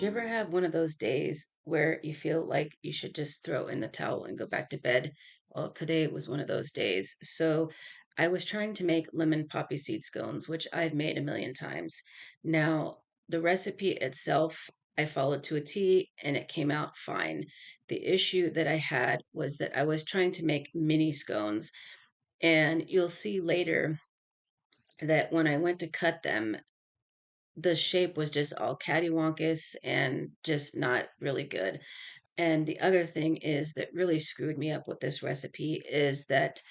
Do you ever have one of those days where you feel like you should just throw in the towel and go back to bed? Well, today was one of those days. So I was trying to make lemon poppy seed scones, which I've made a million times. Now, the recipe itself, I followed to a T and it came out fine. The issue that I had was that I was trying to make mini scones, and you'll see later that when I went to cut them, the shape was just all cattywampus and just not really good. And the other thing is that really screwed me up with this recipe is that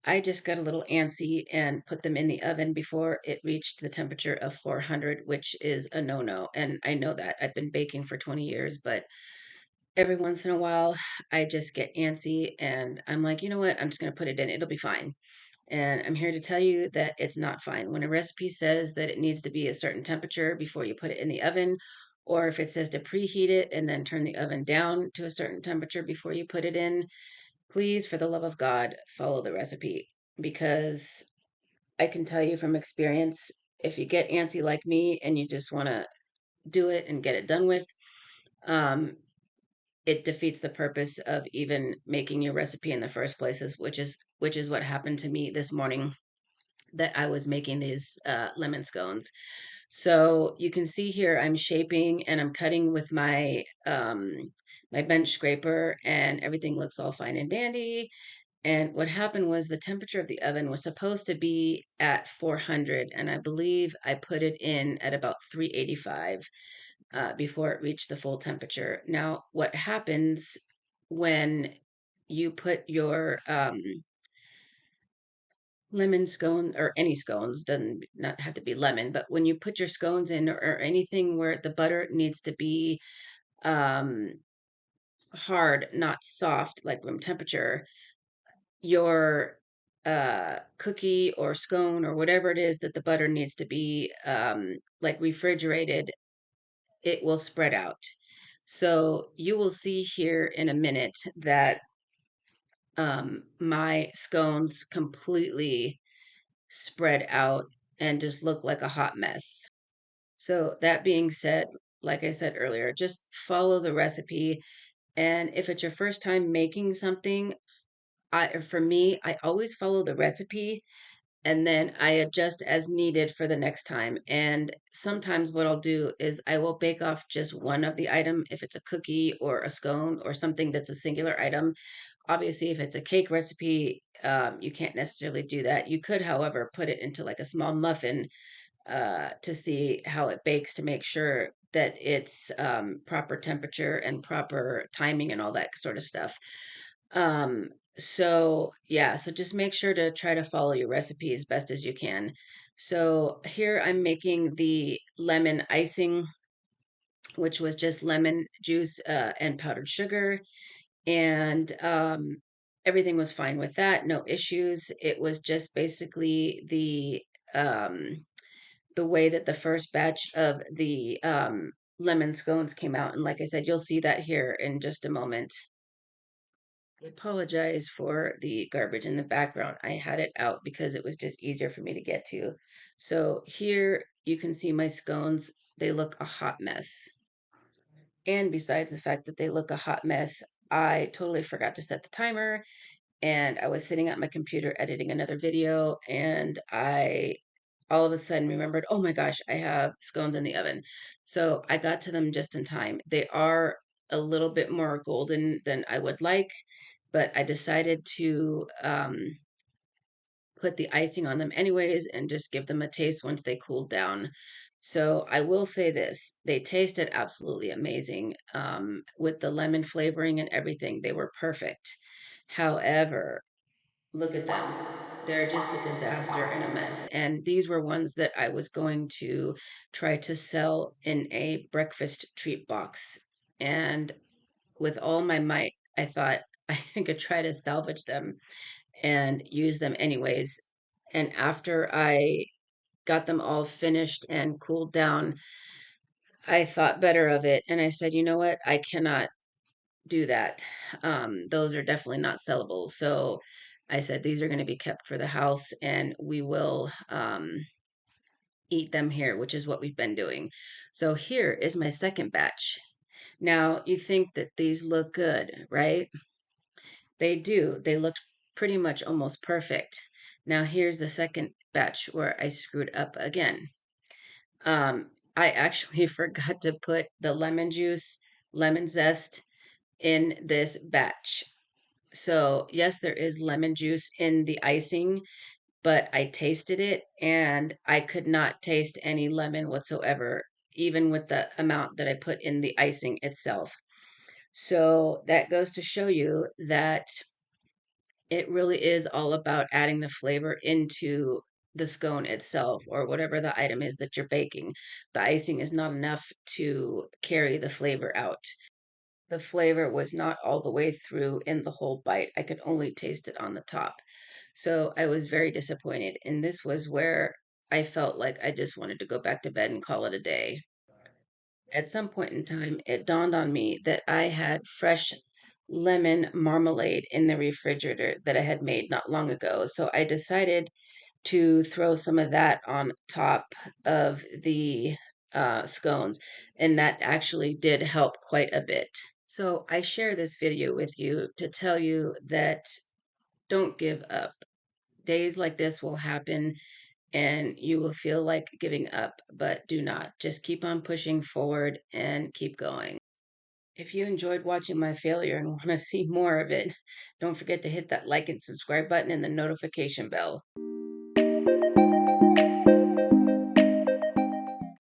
I just got a little antsy and put them in the oven before it reached the temperature of 400, which is a no-no. And I know that. I've been baking for 20 years, but every once in a while I just get antsy and I'm like, you know what? I'm just going to put it in. It'll be fine. And I'm here to tell you that it's not fine. When a recipe says that it needs to be a certain temperature before you put it in the oven, or if it says to preheat it and then turn the oven down to a certain temperature before you put it in, please, for the love of God, follow the recipe. Because I can tell you from experience, if you get antsy like me and you just want to do it and get it done with, um, it defeats the purpose of even making your recipe in the first places, which is what happened to me this morning that I was making these lemon scones. So you can see here I'm shaping and I'm cutting with my bench scraper, and everything looks all fine and dandy. And what happened was the temperature of the oven was supposed to be at 400, and I believe I put it in at about 385 before it reached the full temperature. Now, what happens when you put your lemon scone or any scones, doesn't not have to be lemon, but when you put your scones in, or anything where the butter needs to be um hard, not soft, like room temperature, your cookie or scone or whatever it is that the butter needs to be like refrigerated, it will spread out. So you will see here in a minute that my scones completely spread out and just look like a hot mess. So that being said, like I said earlier, just follow the recipe. And if it's your first time making something, for me, I always follow the recipe and then I adjust as needed for the next time. And sometimes what I'll do is I will bake off just one of the item if it's a cookie or a scone or something that's a singular item. Obviously, if it's a cake recipe, you can't necessarily do that. You could, however, put it into like a small muffin to see how it bakes to make sure that it's proper temperature and proper timing and all that sort of stuff. Um, so yeah, so just make sure to try to follow your recipe as best as you can. So here I'm making the lemon icing, which was just lemon juice and powdered sugar, and everything was fine with that, no issues. It was just basically the way that the first batch of the lemon scones came out. And like I said, you'll see that here in just a moment. I apologize for the garbage in the background. I had it out because it was just easier for me to get to. So here you can see my scones. They look a hot mess. And besides the fact that they look a hot mess, I totally forgot to set the timer, and I was sitting at my computer editing another video, and I all of a sudden remembered, oh my gosh, I have scones in the oven. So I got to them just in time. They are a little bit more golden than I would like, but I decided to put the icing on them anyways and just give them a taste once they cooled down. So I will say this, they tasted absolutely amazing with the lemon flavoring and everything. They were perfect. However, look at them. They're just a disaster and a mess. And these were ones that I was going to try to sell in a breakfast treat box. And with all my might, I thought I could try to salvage them and use them anyways. And after I got them all finished and cooled down, I thought better of it. And I said, you know what? I cannot do that. Those are definitely not sellable. So I said, these are going to be kept for the house, and we will eat them here, which is what we've been doing. So here is my second batch. Now, you think that these look good, right? They do. They look pretty much almost perfect. Now, here's the second batch where I screwed up again. I actually forgot to put the lemon juice, lemon zest in this batch. So, yes, there is lemon juice in the icing, but I tasted it and I could not taste any lemon whatsoever, even with the amount that I put in the icing itself. So that goes to show you that it really is all about adding the flavor into the scone itself or whatever the item is that you're baking. The icing is not enough to carry the flavor out. The flavor was not all the way through in the whole bite. I could only taste it on the top. So I was very disappointed. And this was where I felt like I just wanted to go back to bed and call it a day. At some point in time, it dawned on me that I had fresh lemon marmalade in the refrigerator that I had made not long ago. So I decided to throw some of that on top of the scones, and that actually did help quite a bit. So I share this video with you to tell you that don't give up. Days like this will happen and you will feel like giving up, but do not. Just keep on pushing forward and keep going. If you enjoyed watching my failure and want to see more of it, don't forget to hit that like and subscribe button and the notification bell.